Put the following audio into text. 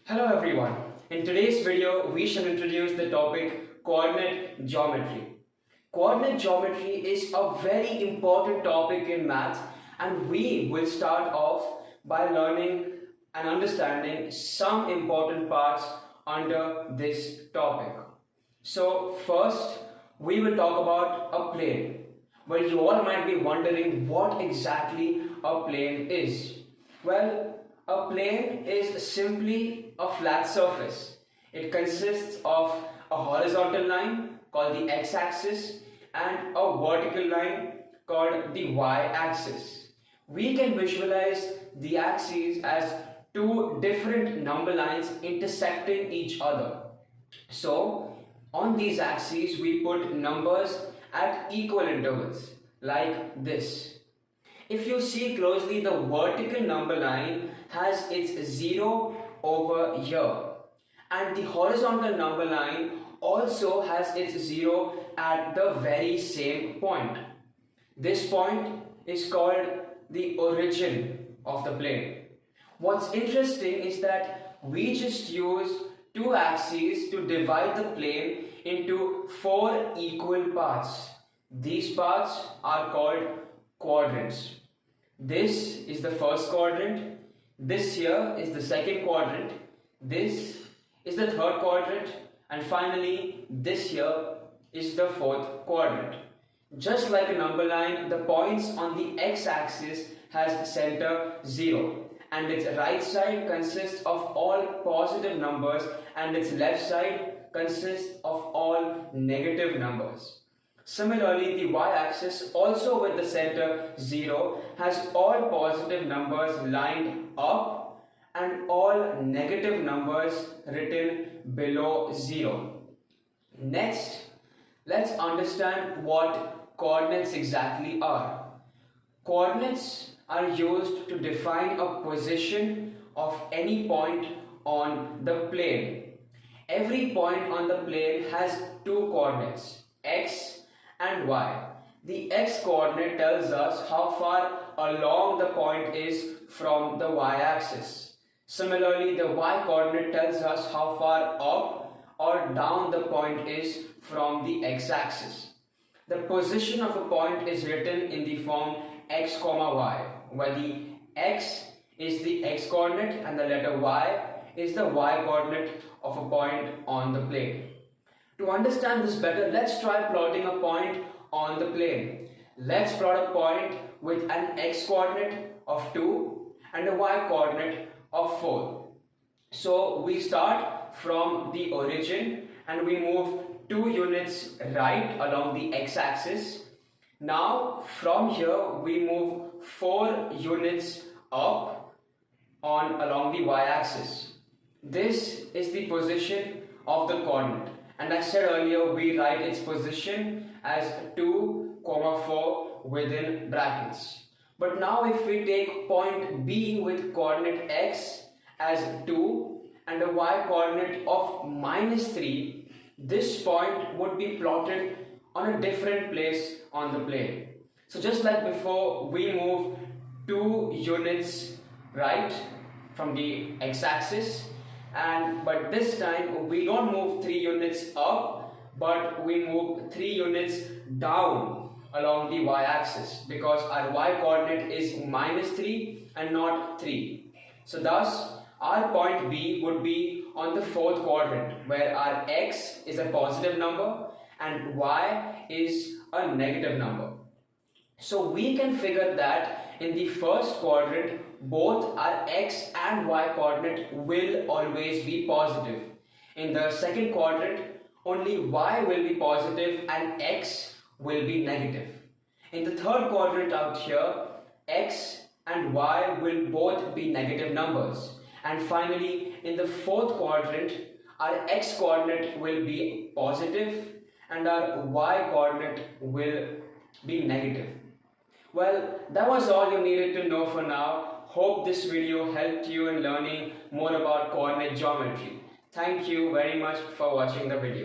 Hello everyone. In today's video, we shall introduce the topic coordinate geometry. Coordinate geometry is a very important topic in math, and we will start off by learning and understanding some important parts under this topic. So first, we will talk about a plane. Well, you all might be wondering what exactly a plane is. Well, a plane is simply a flat surface. It consists of a horizontal line called the x-axis and a vertical line called the y-axis. We can visualize the axes as two different number lines intersecting each other. So, on these axes we put numbers at equal intervals like this. If you see closely, the vertical number line has its 0 over here, and the horizontal number line also has its 0 at the very same point. This point is called the origin of the plane. What's interesting is that we just use two axes to divide the plane into four equal parts. These parts are called quadrants. This is the first quadrant, this here is the second quadrant, this is the third quadrant, and finally this here is the fourth quadrant. Just like a number line, the points on the x-axis has center 0, and its right side consists of all positive numbers and its left side consists of all negative numbers. Similarly, the y-axis, also with the center 0, has all positive numbers lined up and all negative numbers written below 0. Next, let's understand what coordinates exactly are. Coordinates are used to define a position of any point on the plane. Every point on the plane has two coordinates, x and y. The x coordinate tells us how far along the point is from the y-axis. Similarly, the y coordinate tells us how far up or down the point is from the x-axis. The position of a point is written in the form x comma y, where the x is the x coordinate and the letter y is the y coordinate of a point on the plane. To understand this better, let's try plotting a point on the plane. Let's plot a point with an x coordinate of 2 and a y coordinate of 4. So we start from the origin and we move 2 units right along the x-axis. Now from here we move 4 units up along the y-axis. This is the position of the coordinate. And I said earlier, we write its position as 2, 4 within brackets. But now if we take point B with coordinate x as 2 and a y coordinate of -3, this point would be plotted on a different place on the plane. So just like before, we move 2 units right from the x-axis, but this time we don't move 3 units up, but we move 3 units down along the y-axis, because our y coordinate is -3 and not 3. So thus our point B would be on the fourth quadrant, where our x is a positive number and y is a negative number. So we can figure that in the first quadrant, both our x and y coordinate will always be positive. In the second quadrant, only y will be positive and x will be negative. In the third quadrant out here, x and y will both be negative numbers. And finally, in the fourth quadrant, our x coordinate will be positive and our y coordinate will be negative. Well, that was all you needed to know for now. Hope this video helped you in learning more about coordinate geometry. Thank you very much for watching the video.